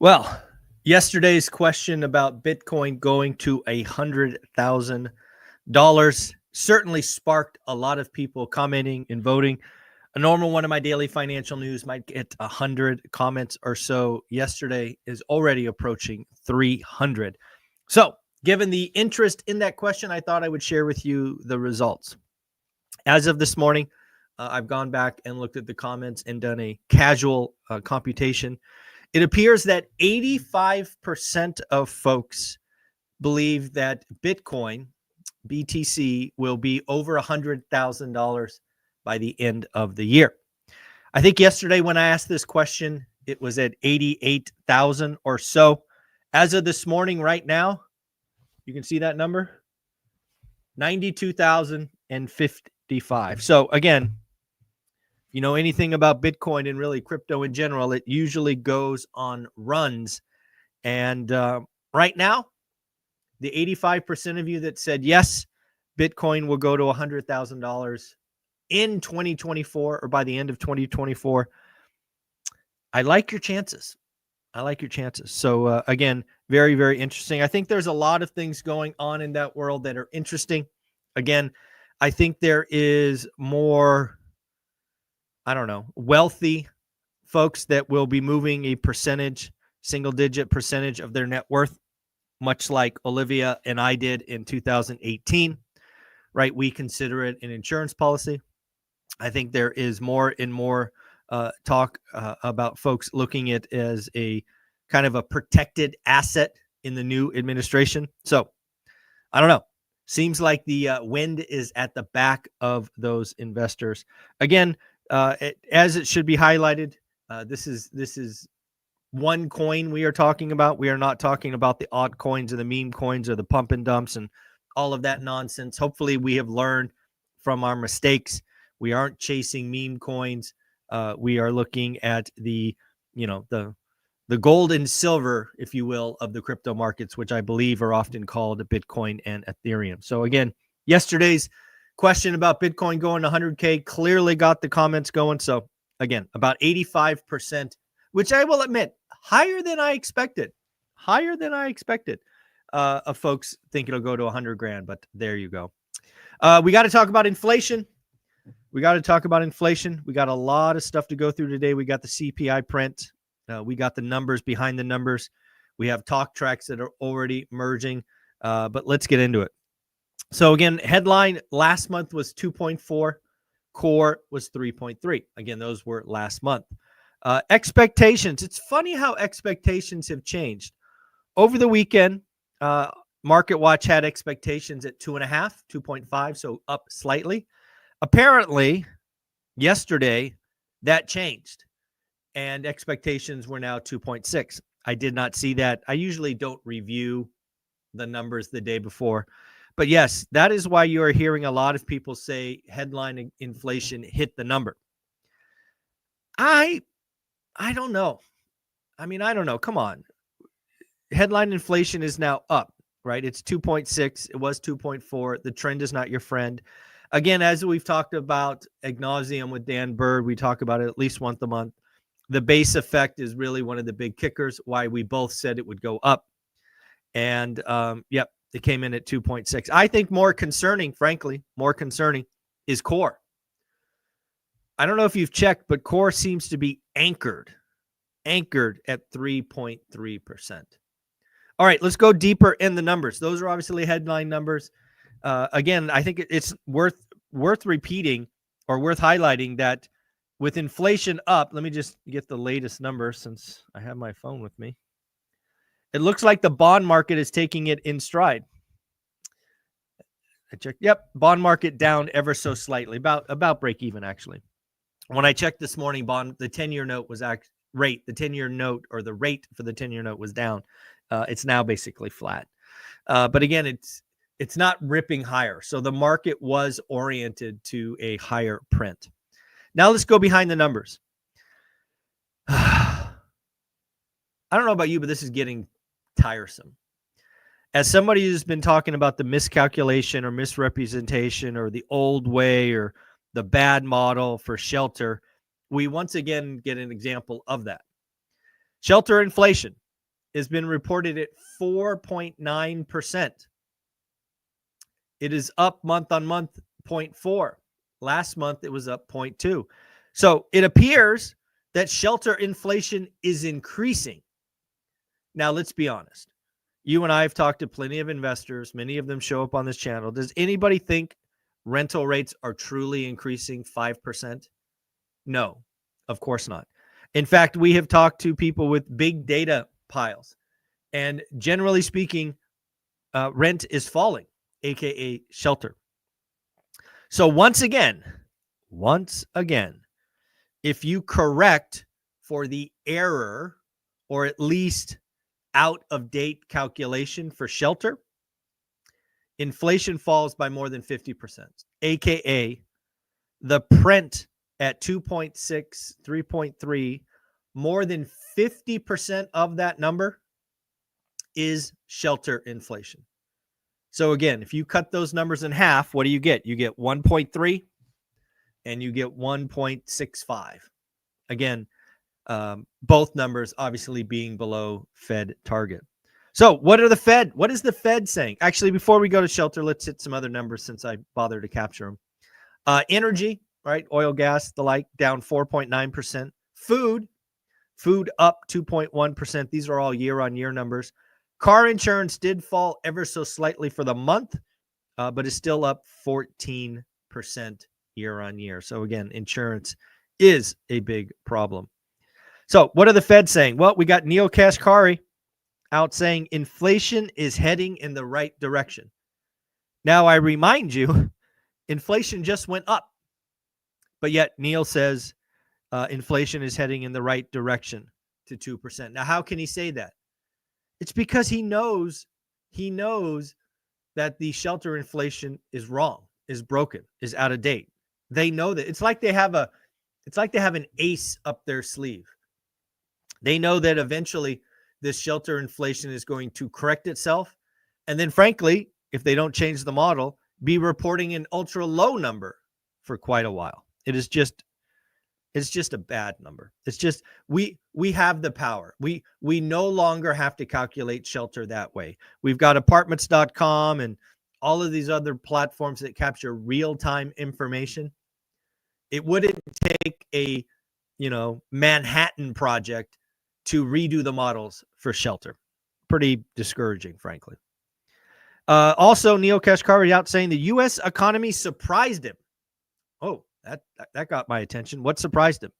Well, yesterday's question about Bitcoin going to $100,000 certainly sparked a lot of people commenting and voting. A normal one of my daily financial news might get 100 comments or so. Yesterday is already approaching 300. So, given the interest in that question, I thought I would share with you the results. As of this morning, I've gone back and looked at the comments and done a casual computation. It appears that 85% of folks believe that Bitcoin, BTC, will be over $100,000 by the end of the year. I think yesterday when I asked this question, it was at 88,000 or so. As of this morning, right now, you can see that number, 92,055. So again, you know anything about Bitcoin and really crypto in general, it usually goes on runs. And right now, the 85% of you that said yes, Bitcoin will go to $100,000 in 2024 or by the end of 2024. I like your chances. So again, very, very interesting. I think there's a lot of things going on in that world that are interesting. Again, I think there is more, wealthy folks that will be moving a percentage, single-digit percentage of their net worth, much like Olivia and I did in 2018, right? We consider it an insurance policy. I think there is more and more talk about folks looking at it as a kind of a protected asset in the new administration. So I don't know. Seems like the wind is at the back of those investors. Again, as it should be highlighted, this is one coin we are talking about. We are not talking about the altcoins or the meme coins or the pump and dumps and all of that nonsense. Hopefully we have learned from our mistakes. We aren't chasing meme coins. We are looking at the gold and silver, if you will, of the crypto markets, which I believe are often called Bitcoin and Ethereum. So again, yesterday's question about Bitcoin going to 100K clearly got the comments going. So again, about 85%, which I will admit, higher than I expected, of folks think it'll go to 100 grand, but there you go. We got to talk about inflation. We got a lot of stuff to go through today. We got the CPI print. We got the numbers behind the numbers. We have talk tracks that are already merging, but let's get into it. So again, headline last month was 2.4, core was 3.3. Again, those were last month. Expectations. It's funny how expectations have changed. Over the weekend, Market Watch had expectations at 2.5, 2.5, so up slightly. Apparently, yesterday, that changed, and expectations were now 2.6. I did not see that. I usually don't review the numbers the day before. But yes, that is why you are hearing a lot of people say headline inflation hit the number. I don't know. I don't know. Come on. Headline inflation is now up, right? It's 2.6. It was 2.4. The trend is not your friend. Again, as we've talked about ad nauseum with Dan Bird, we talk about it at least once a month. The base effect is really one of the big kickers, why we both said it would go up. And, it came in at 2.6. I think more concerning is core. I don't know if you've checked, but core seems to be anchored at 3.3%. All right, let's go deeper in the numbers. Those are obviously headline numbers. Again, I think it's worth repeating or worth highlighting that with inflation up, let me just get the latest number since I have my phone with me. It looks like the bond market is taking it in stride. I checked. Yep, bond market down ever so slightly, about break even actually. When I checked this morning, the 10-year note was the rate for the 10-year note was down. It's now basically flat. But again, it's not ripping higher. So the market was oriented to a higher print. Now let's go behind the numbers. I don't know about you, but this is getting tiresome. As somebody who's been talking about the miscalculation or misrepresentation or the old way or the bad model for shelter, we once again get an example of that. Shelter inflation. has been reported at 4.9%. It is up month on month, 0.4. Last month, it was up 0.2. So it appears that shelter inflation is increasing. Now, let's be honest. You and I have talked to plenty of investors. Many of them show up on this channel. Does anybody think rental rates are truly increasing 5%? No, of course not. In fact, we have talked to people with big data piles. And generally speaking, rent is falling, aka shelter. So once again, if you correct for the error or at least out of date calculation for shelter, inflation falls by more than 50%, aka the print at 2.6, 3.3, more than 50% of that number is shelter inflation. So again, if you cut those numbers in half, what do you get? You get 1.3 and you get 1.65. Again, both numbers obviously being below Fed target. So what is the Fed saying? Actually, before we go to shelter, let's hit some other numbers since I bothered to capture them. Energy, right? Oil, gas, the like, down 4.9%. Food up 2.1%. These are all year-on-year numbers. Car insurance did fall ever so slightly for the month, but is still up 14% year-on-year. So again, insurance is a big problem. So what are the Fed saying? Well, we got Neel Kashkari out saying inflation is heading in the right direction. Now, I remind you, inflation just went up, but yet Neel says inflation is heading in the right direction to 2%. Now, how can he say that? It's because he knows that the shelter inflation is wrong, is broken, is out of date. They know that. It's like they have an ace up their sleeve. They know that eventually this shelter inflation is going to correct itself. And then frankly, if they don't change the model, be reporting an ultra low number for quite a while. It's just a bad number. It's just, we have the power. We no longer have to calculate shelter that way. We've got apartments.com and all of these other platforms that capture real-time information. It wouldn't take a, Manhattan project to redo the models for shelter. Pretty discouraging, frankly. Also, Neel Kashkari out saying the U.S. economy surprised him. Oh, that got my attention. What surprised him?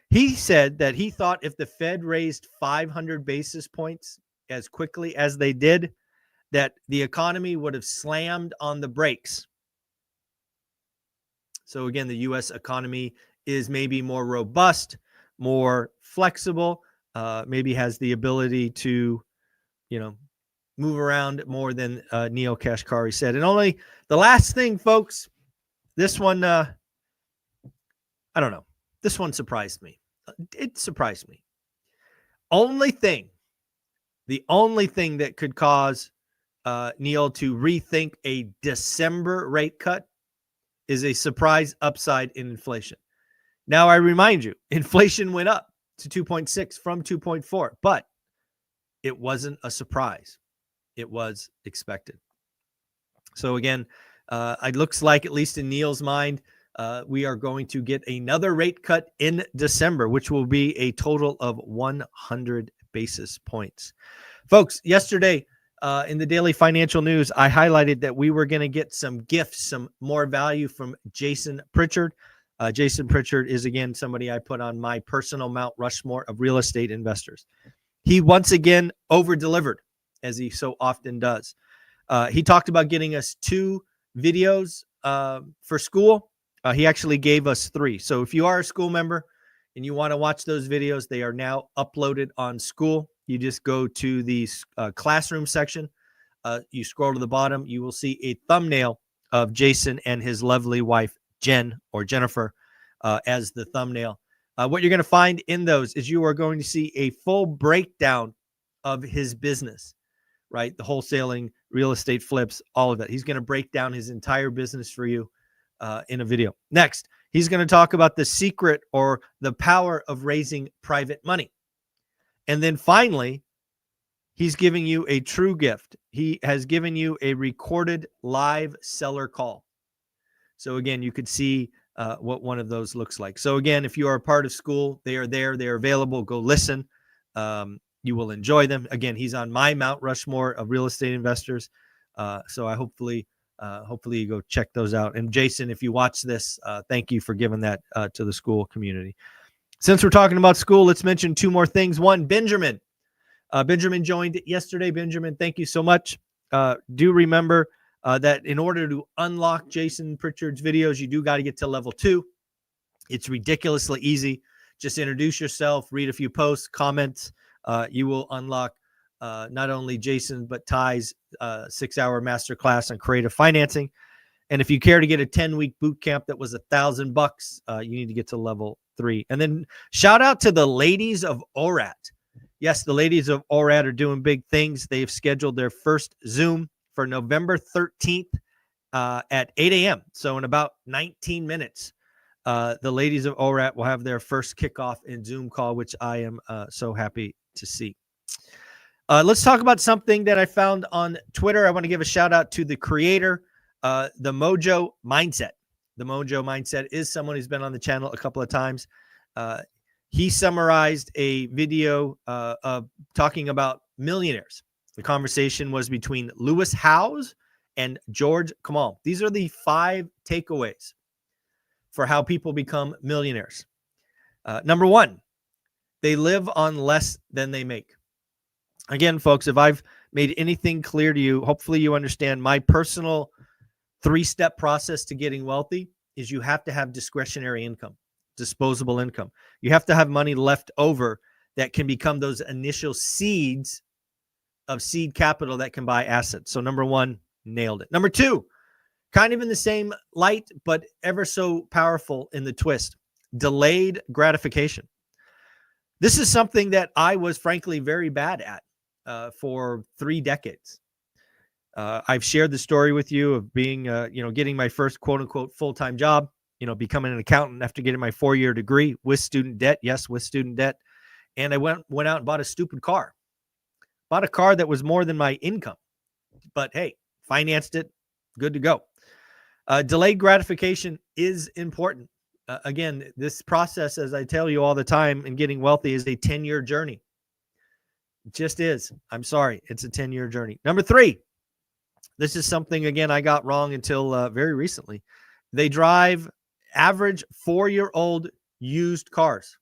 He said that he thought if the Fed raised 500 basis points as quickly as they did, that the economy would have slammed on the brakes. So again, the U.S. economy is maybe more robust, more flexible, maybe has the ability to, move around more than Neel Kashkari said. And only the last thing, folks, this one, I don't know. This one surprised me. It surprised me. The only thing that could cause Neel to rethink a December rate cut is a surprise upside in inflation. Now, I remind you, inflation went up to 2.6 from 2.4, but it wasn't a surprise. It was expected. So again, it looks like, at least in Neel's mind, we are going to get another rate cut in December, which will be a total of 100 basis points. Folks, yesterday in the Daily Financial News, I highlighted that we were going to get some gifts, some more value from Jason Pritchard. Jason Pritchard is, again, somebody I put on my personal Mount Rushmore of real estate investors. He once again over-delivered, as he so often does. He talked about getting us 2 videos for school. He actually gave us 3. So if you are a school member and you want to watch those videos, they are now uploaded on School. You just go to the classroom section. You scroll to the bottom. You will see a thumbnail of Jason and his lovely wife, Jen or Jennifer, as the thumbnail. What you're going to find in those is you are going to see a full breakdown of his business, right? The wholesaling, real estate flips, all of that. He's going to break down his entire business for you in a video. Next, he's going to talk about the secret or the power of raising private money. And then finally, He's giving you a true gift. He has given you a recorded live seller call. So again, you could see what one of those looks like. So again, if you are a part of school, they are there. They are available. Go listen. You will enjoy them. Again, he's on my Mount Rushmore of real estate investors. So I hopefully you go check those out. And Jason, if you watch this, thank you for giving that to the school community. Since we're talking about school, let's mention two more things. One, Benjamin. Benjamin joined yesterday. Benjamin, thank you so much. Do remember that in order to unlock Jason Pritchard's videos, you do got to get to level 2. It's ridiculously easy. Just introduce yourself, read a few posts, comments. You will unlock not only Jason, but Ty's 6-hour masterclass on creative financing. And if you care to get a 10-week boot camp that was $1,000, you need to get to level 3. And then shout out to the ladies of ORAT. Yes, the ladies of ORAT are doing big things. They've scheduled their first Zoom for November 13th at 8 a.m. So in about 19 minutes, the ladies of ORAT will have their first kickoff in Zoom call, which I am so happy to see. Let's talk about something that I found on Twitter. I want to give a shout out to the creator, the Mojo Mindset. The Mojo Mindset is someone who's been on the channel a couple of times. He summarized a video of talking about millionaires. The conversation was between Lewis Howes and George Kamal. These are the 5 takeaways for how people become millionaires. Number 1, they live on less than they make. Again, folks, if I've made anything clear to you, hopefully you understand my personal 3-step process to getting wealthy is you have to have discretionary income, disposable income. You have to have money left over that can become those initial seeds of seed capital that can buy assets. So number 1, nailed it. Number 2, kind of in the same light, but ever so powerful in the twist, delayed gratification. This is something that I was frankly very bad at for 3 decades. I've shared the story with you of being, getting my first quote unquote full-time job, becoming an accountant after getting my 4-year degree with student debt. Yes, with student debt. And I went out and bought a stupid car. Bought a car that was more than my income. But hey, financed it. Good to go. Delayed gratification is important. Again, this process, as I tell you all the time, in getting wealthy is a 10-year journey. It just is. I'm sorry. It's a 10-year journey. Number 3, this is something, again, I got wrong until very recently. They drive average 4-year-old used cars.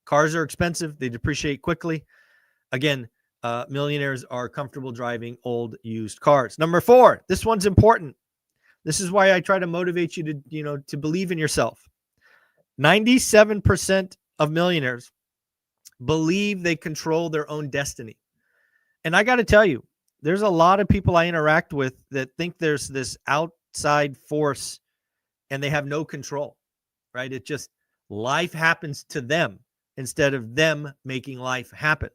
Cars are expensive. They depreciate quickly. Again, millionaires are comfortable driving old used cars. Number 4, this one's important. This is why I try to motivate you to, to believe in yourself. 97% of millionaires believe they control their own destiny. And I got to tell you, there's a lot of people I interact with that think there's this outside force and they have no control, right? It just, life happens to them instead of them making life happen.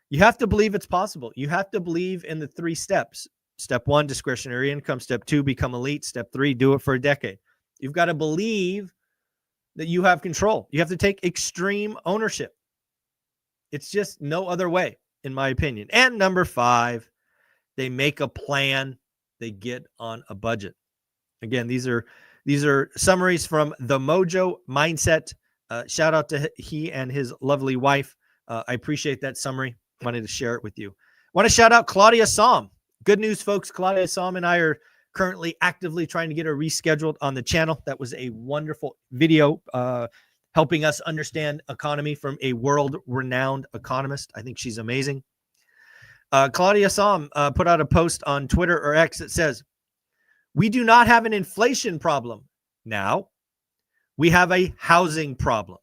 You have to believe it's possible. You have to believe in the 3 steps. Step 1, discretionary income. Step 2, become elite. Step 3, do it for a decade. You've got to believe that you have control. You have to take extreme ownership. It's just no other way, in my opinion. And number 5, they make a plan. They get on a budget. Again, these are summaries from the Mojo Mindset. Shout out to he and his lovely wife. I appreciate that summary. Wanted to share it with you. Want to shout out Claudia Som. Good news, folks. Claudia Som and I are currently actively trying to get her rescheduled on the channel. That was a wonderful video helping us understand economy from a world-renowned economist. I think she's amazing. Claudia Som put out a post on Twitter or X that says, "We do not have an inflation problem now. We have a housing problem."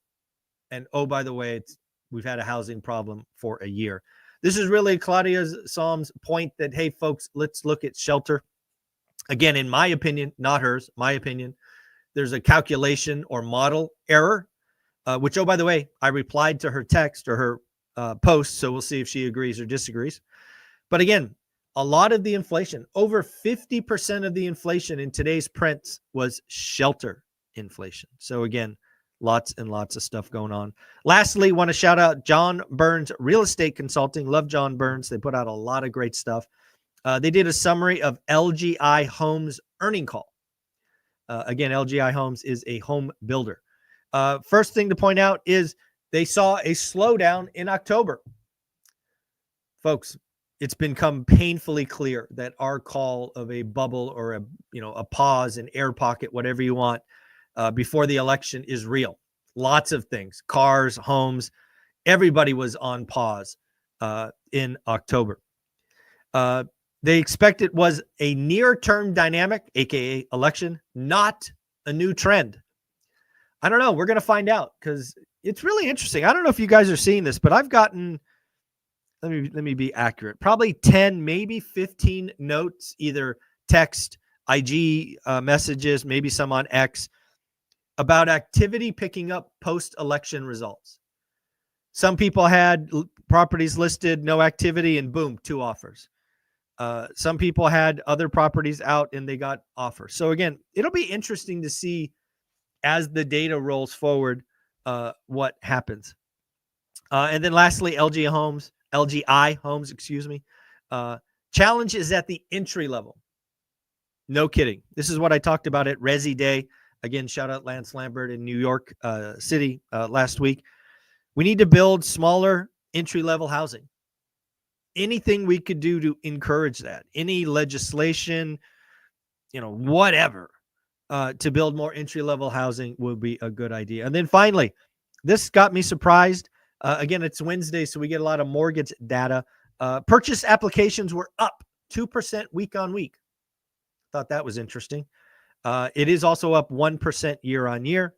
And oh, by the way, we've had a housing problem for a year. This is really Claudia Som's point that, hey, folks, let's look at shelter. Again, in my opinion, not hers, my opinion, there's a calculation or model error, which, oh, by the way, I replied to her text or her post, so we'll see if she agrees or disagrees. But again, a lot of the inflation, over 50% of the inflation in today's prints was shelter inflation. So again, Lots and lots of stuff going on. Lastly, want to shout out John Burns Real Estate Consulting. Love John Burns. They put out a lot of great stuff. They did a summary of LGI Homes earning call. Again, LGI Homes is a home builder. First thing to point out is they saw a slowdown in October. Folks, it's become painfully clear that our call of a bubble or a pause, an air pocket, whatever you want, before the election is real. Lots of things, cars, homes, everybody was on pause in October. They expect it was a near-term dynamic, aka election, not a new trend. I don't know. We're going to find out because it's really interesting. I don't know if you guys are seeing this, but I've gotten, let me be accurate, probably 10, maybe 15 notes, either text, IG messages, maybe some on X, about activity picking up post-election results. Some people had properties listed, no activity, and boom, 2 offers. Some people had other properties out and they got offers. So again, it'll be interesting to see as the data rolls forward what happens. And then lastly, LGI Homes, challenge is at the entry level. No kidding. This is what I talked about at Resi Day. Again, shout out Lance Lambert in New York City last week. We need to build smaller entry-level housing. Anything we could do to encourage that, any legislation, whatever, to build more entry-level housing would be a good idea. And then finally, this got me surprised. Again, it's Wednesday, so we get a lot of mortgage data. Purchase applications were up 2% week on week. Thought that was interesting. It is also up 1% year on year.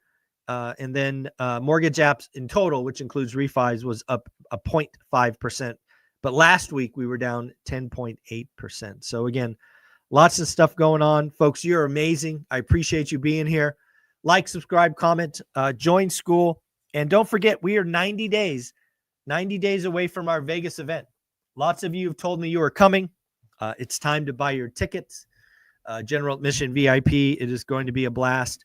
And then mortgage apps in total, which includes refis, was up a 0.5%. But last week we were down 10.8%. So again, lots of stuff going on. Folks, you're amazing. I appreciate you being here. Like, subscribe, comment, join school. And don't forget, we are 90 days away from our Vegas event. Lots of you have told me you are coming. It's time to buy your tickets. General admission VIP. It is going to be a blast.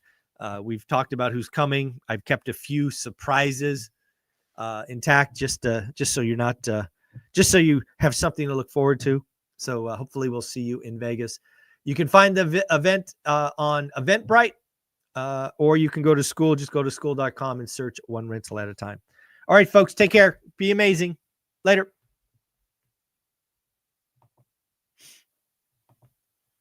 We've talked about who's coming. I've kept a few surprises intact just so you're not just so you have something to look forward to. So hopefully we'll see you in Vegas. You can find the event on Eventbrite, or you can go to school. Just go to school.com and search One Rental at a Time. All right, folks, take care. Be amazing. Later.